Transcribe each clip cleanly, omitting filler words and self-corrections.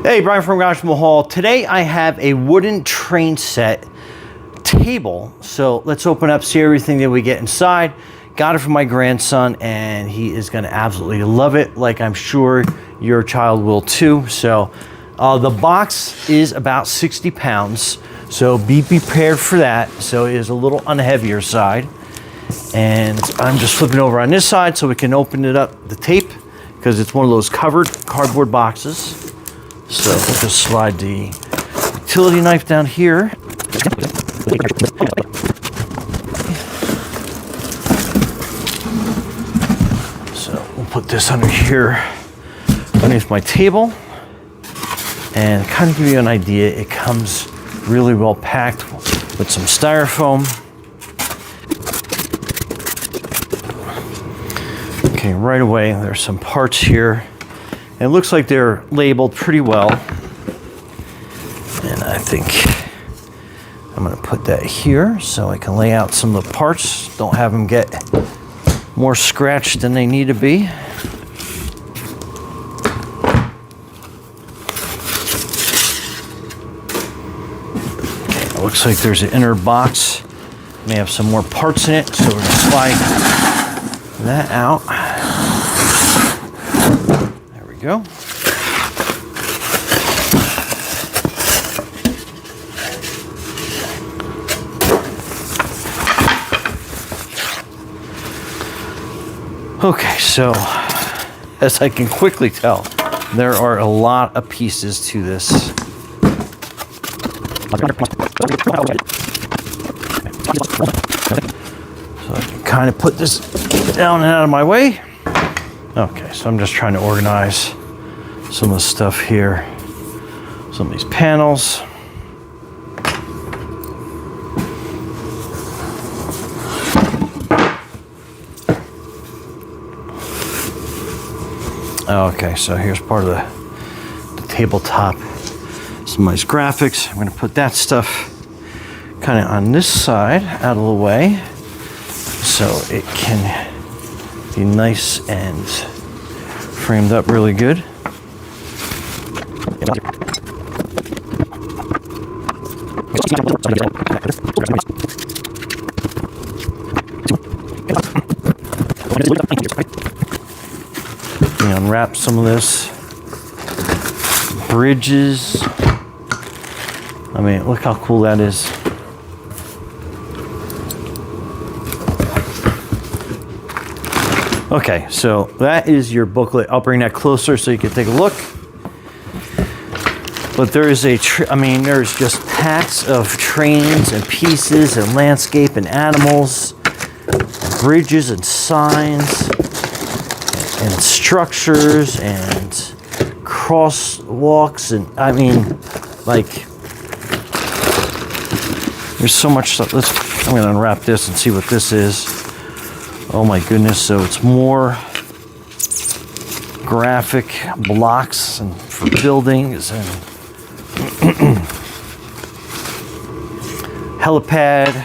Hey, Brian from Garage Mahal. Today I have a wooden train set table. So let's open up, see everything that we get inside. Got it from my grandson and he is gonna absolutely love it, like I'm sure your child will too. So the box is about 60 pounds. So be prepared for that. So it is a little on the heavier side. And I'm just flipping over on this side so we can open it up, the tape, because it's one of those covered cardboard boxes. So we'll just slide the utility knife down here. So we'll put this under here underneath my table. And kind of give you an idea, it comes really well packed with some styrofoam. Okay, right away there's some parts here. It looks like they're labeled pretty well. And I think I'm gonna put that here so I can lay out some of the parts. Don't have them get more scratched than they need to be. Okay, it looks like there's an inner box. May have some more parts in it, so we're gonna slide that out. Go. Okay, so as I can quickly tell, there are a lot of pieces to this. So I can kind of put this down and out of my way. Okay, so I'm just trying to organize some of the stuff here. Some of these panels. Okay, so here's part of the tabletop. Some nice graphics. I'm going to put that stuff kind of on this side, out of the way, so it can be nice and framed up really good. Unwrap some of this. Bridges. I mean, look how cool that is. Okay, so that is your booklet. I'll bring that closer so you can take a look. But there is there's just packs of trains and pieces and landscape and animals, and bridges and signs and structures and crosswalks, and I mean, like, there's so much stuff. I'm gonna unwrap this and see what this is. Oh my goodness, so it's more graphic blocks and for buildings and helipad.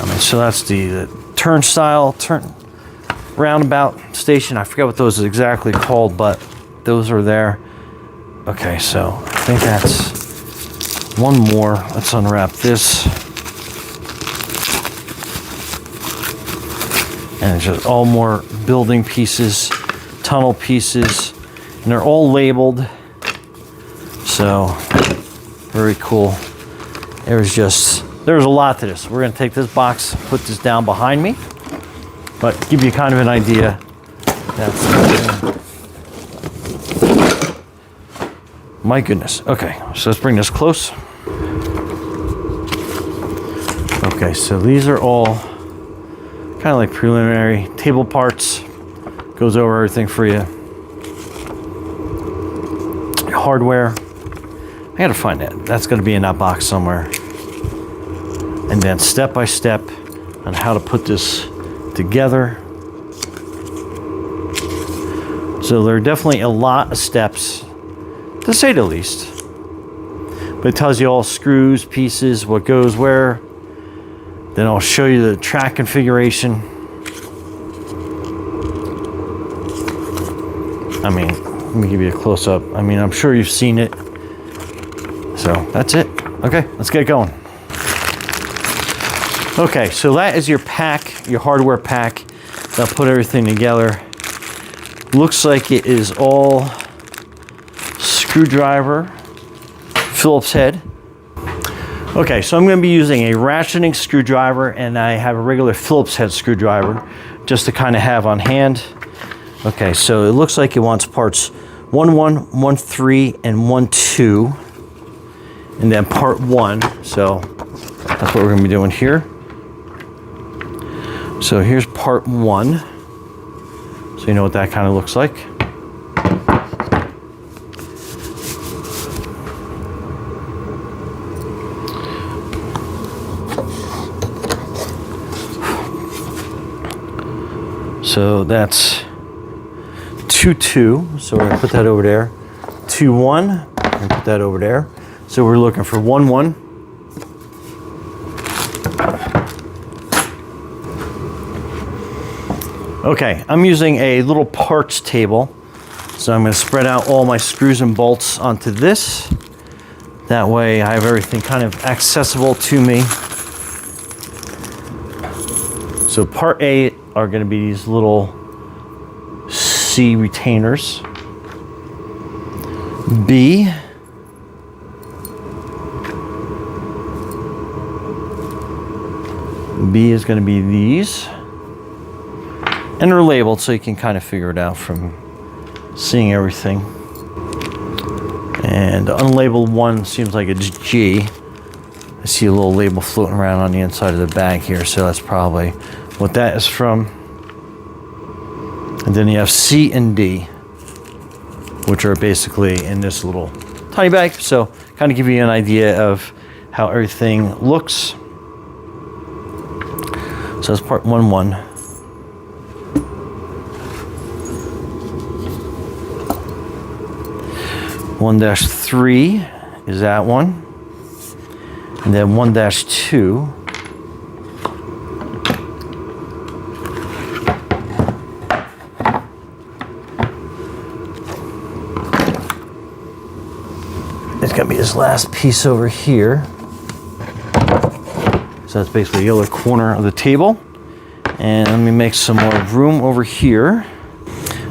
I mean, so that's the turnstile, roundabout station. I forget what those are exactly called, but those are there. Okay, so I think that's one more. Let's unwrap this. And it's just all more building pieces, tunnel pieces, and they're all labeled. So, very cool. There's a lot to this. We're gonna take this box, put this down behind me, but give you kind of an idea. My goodness. Okay, so let's bring this close. Okay, so these are all kind of like preliminary table parts. Goes over everything for you. Hardware. I gotta find that. That's gonna be in that box somewhere. And then step by step on how to put this together. So there are definitely a lot of steps, to say the least. But it tells you all screws, pieces, what goes where. Then I'll show you the track configuration. I mean, let me give you a close-up. I mean, I'm sure you've seen it. So that's it. Okay, let's get going. Okay, so that is your pack, your hardware pack. I'll put everything together. Looks like it is all screwdriver, Phillips head. Okay, so I'm going to be using a ratcheting screwdriver, and I have a regular Phillips head screwdriver just to kind of have on hand. Okay, so it looks like it wants parts 1-1, 1-3, and 1-2, and then part 1. So that's what we're going to be doing here. So here's part 1. So you know what that kind of looks like. So that's 2-2, so we're going to put that over there. 2-1, and put that over there. So we're looking for 1-1. Okay, I'm using a little parts table. So I'm going to spread out all my screws and bolts onto this. That way I have everything kind of accessible to me. So part A are going to be these little C retainers. B is going to be these. And they're labeled so you can kind of figure it out from seeing everything. And the unlabeled one seems like it's G. I see a little label floating around on the inside of the bag here, so that's probably what that is from. And then you have C and D, which are basically in this little tiny bag. So kind of give you an idea of how everything looks. So that's part 1-1. One -3 is that one. And then 1-2. It's going to be this last piece over here. So that's basically the other corner of the table. And let me make some more room over here.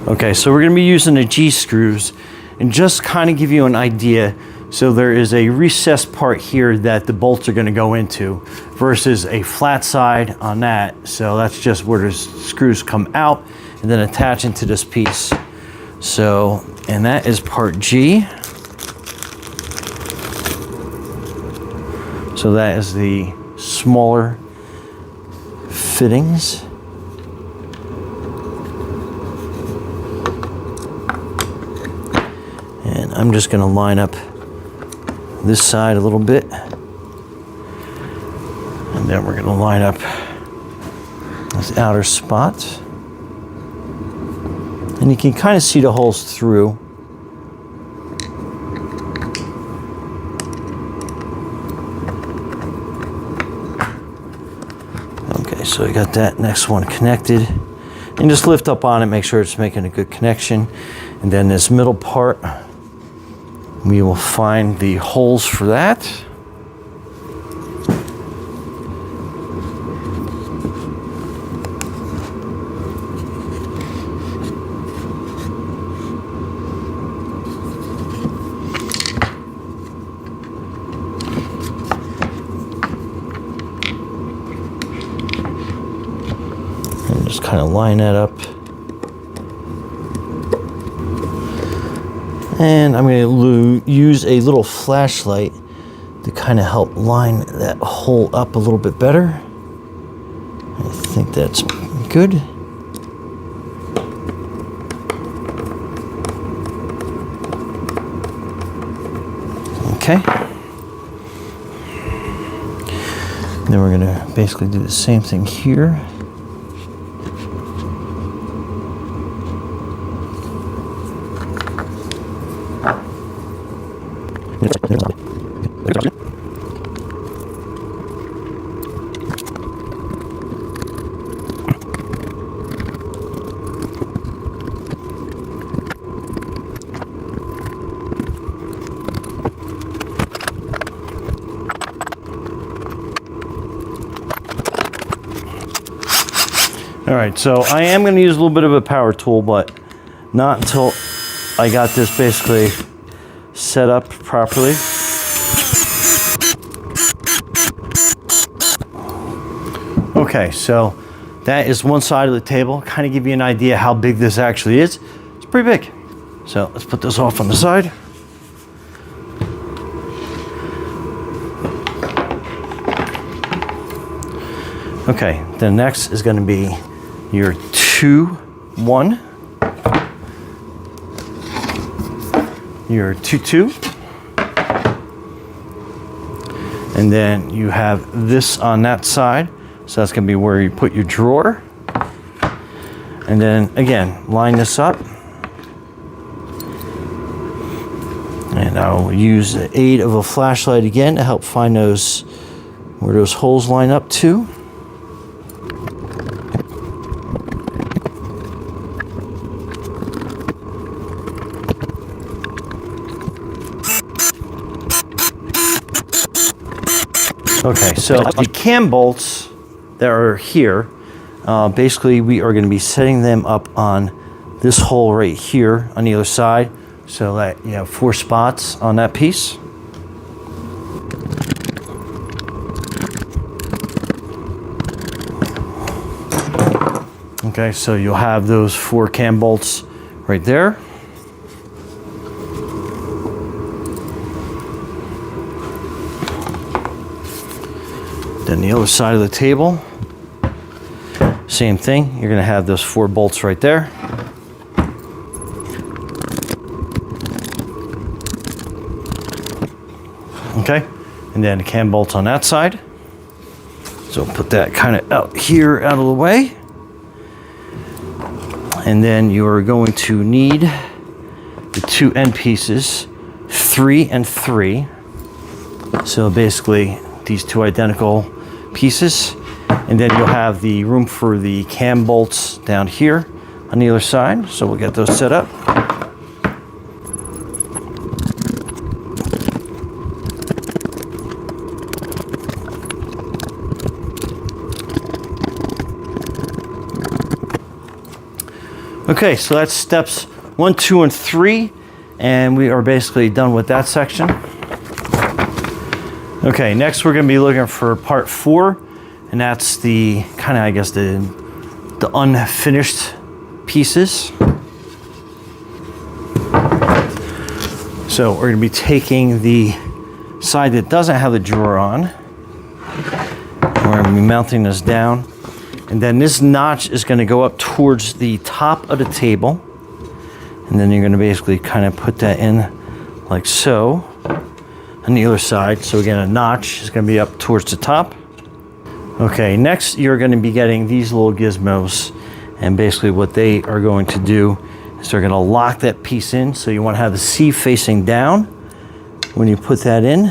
Okay, so we're going to be using the G screws and just kind of give you an idea. So there is a recessed part here that the bolts are going to go into versus a flat side on that. So that's just where the screws come out and then attach into this piece. So, and that is part G. So that is the smaller fittings. And I'm just going to line up this side a little bit. And then we're going to line up this outer spot. And you can kind of see the holes through. So we got that next one connected, and just lift up on it, make sure it's making a good connection. And then this middle part, we will find the holes for that. Kind of line that up, and I'm going to use a little flashlight to kind of help line that hole up a little bit better. I think that's good. Okay. Then we're going to basically do the same thing here. All right, so I am going to use a little bit of a power tool, but not until I got this basically set up properly. Okay, so that is one side of the table. Kind of give you an idea how big this actually is. It's pretty big. So let's put this off on the side. Okay, then next is going to be your 2-1, your 2-2, and then you have this on that side. So that's going to be where you put your drawer. And then again, line this up. And I'll use the aid of a flashlight again to help find those where those holes line up to. Okay, so the cam bolts that are here, basically we are going to be setting them up on this hole right here on the other side, so that you have 4 spots on that piece. Okay, so you'll have those 4 cam bolts right there. Then the other side of the table, same thing. You're going to have those 4 bolts right there. Okay, and then the cam bolts on that side. So put that kind of out here, out of the way. And then you are going to need the 2 end pieces, 3 and 3. So basically these 2 identical pieces, and then you'll have the room for the cam bolts down here on the other side. So we'll get those set up. Okay, so that's steps 1, 2, and 3, and we are basically done with that section. Okay, next we're going to be looking for part 4, and that's the kind of, I guess, the unfinished pieces. So we're going to be taking the side that doesn't have the drawer on, and we're going to be mounting this down, and then this notch is going to go up towards the top of the table, and then you're going to basically kind of put that in like so on the other side. So again, a notch is going to be up towards the top. Okay, next you're going to be getting these little gizmos, and basically what they are going to do is they're going to lock that piece in. So you want to have the C facing down when you put that in,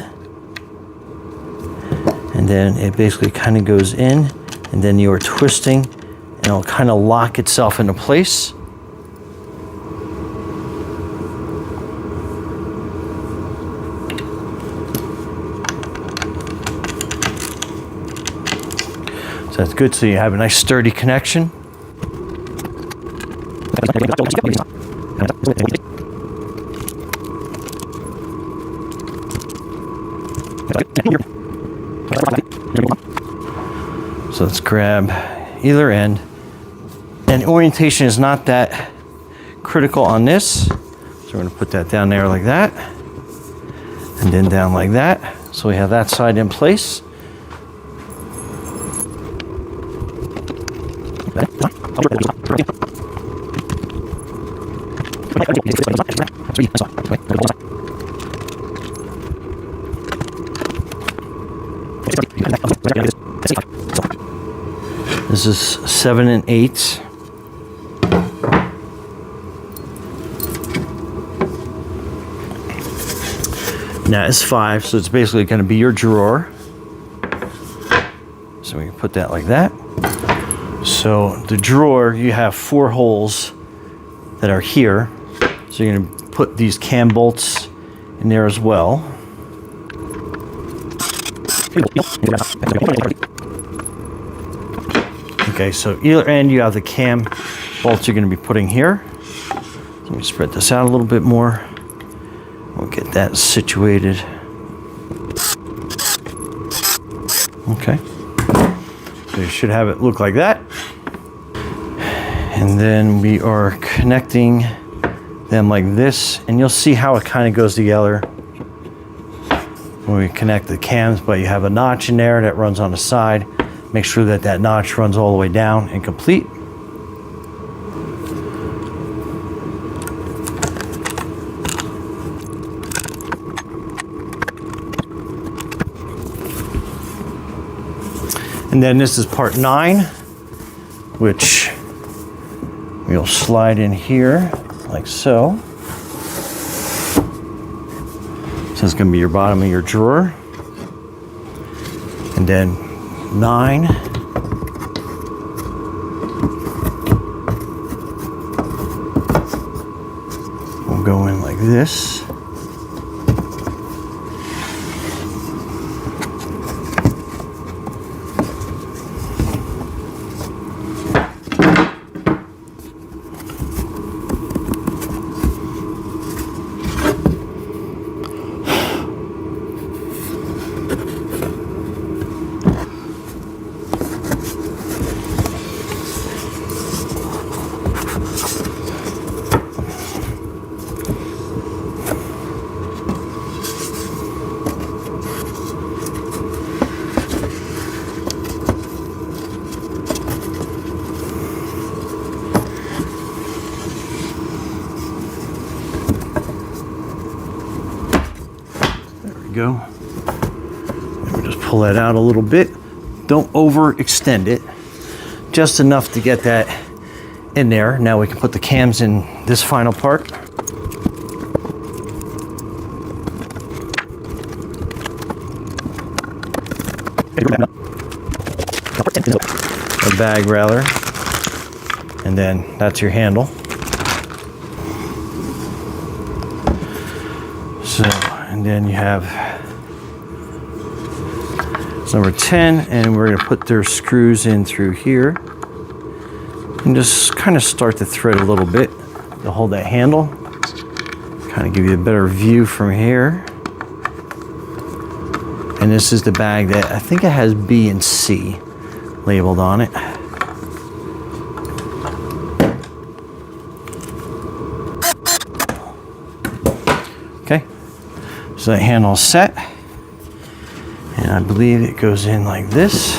and then it basically kind of goes in, and then you are twisting and it'll kind of lock itself into place. So that's good, so you have a nice sturdy connection. So let's grab either end. And orientation is not that critical on this. So we're going to put that down there like that. And then down like that. So we have that side in place. This is 7 and 8. Now it's 5, so it's basically going to be your drawer. So we can put that like that. So the drawer, you have 4 holes that are here. So you're going to put these cam bolts in there as well. Okay, so either end you have the cam bolts you're going to be putting here. Let me spread this out a little bit more. We'll get that situated. Okay. So you should have it look like that. And then we are connecting them like this, and you'll see how it kind of goes together when we connect the cams, but you have a notch in there that runs on the side. Make sure that that notch runs all the way down and complete. And then this is part 9, which we'll slide in here like so. So it's going to be your bottom of your drawer. And then 9. We'll go in like this. Go. And we just pull that out a little bit. Don't overextend it. Just enough to get that in there. Now we can put the cams in this final part. A bag rather. And then that's your handle. So, and then you have number 10, and we're going to put their screws in through here and just kind of start to thread a little bit to hold that handle. Kind of give you a better view from here. And this is the bag that I think it has B and C labeled on it. Okay, so that handle is set. And I believe it goes in like this.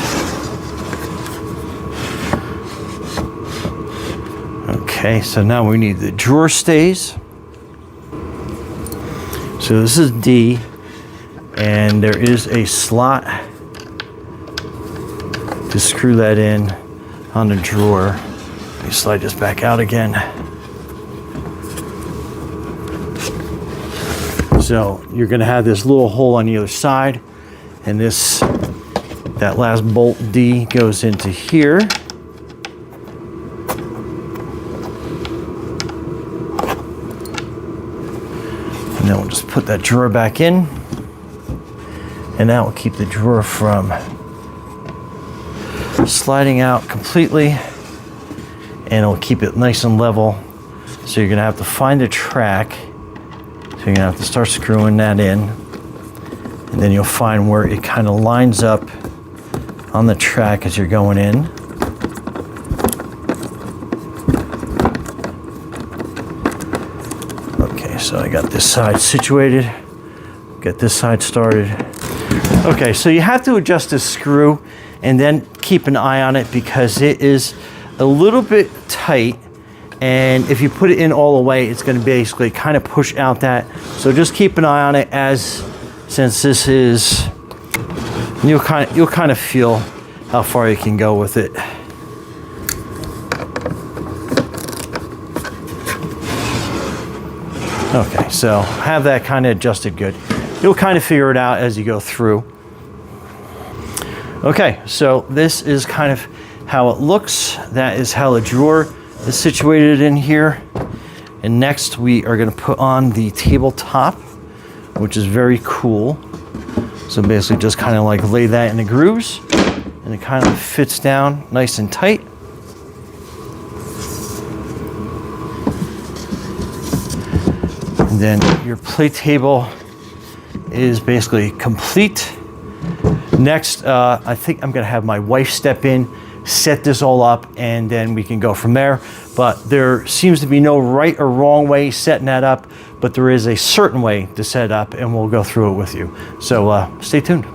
Okay, so now we need the drawer stays. So this is D, and there is a slot to screw that in on the drawer. Let me slide this back out again. So you're going to have this little hole on the other side. And that last bolt D goes into here. And then we'll just put that drawer back in. And that will keep the drawer from sliding out completely. And it'll keep it nice and level. So you're gonna have to find a track. So you're gonna have to start screwing that in. And then you'll find where it kind of lines up on the track as you're going in. Okay, so I got this side situated. Get this side started. Okay, so you have to adjust this screw and then keep an eye on it because it is a little bit tight. And if you put it in all the way, it's going to basically kind of push out that. So just keep an eye on it since this is, you'll kind of feel how far you can go with it. Okay, so have that kind of adjusted good. You'll kind of figure it out as you go through. Okay, so this is kind of how it looks. That is how the drawer is situated in here. And next we are going to put on the tabletop, which is very cool. So basically just kind of like lay that in the grooves, and and it kind of fits down nice and tight. And then your play table is basically complete. Next, I think I'm gonna have my wife step in, set this all up, and then we can go from there. But there seems to be no right or wrong way setting that up, but there is a certain way to set it up, and we'll go through it with you. So stay tuned.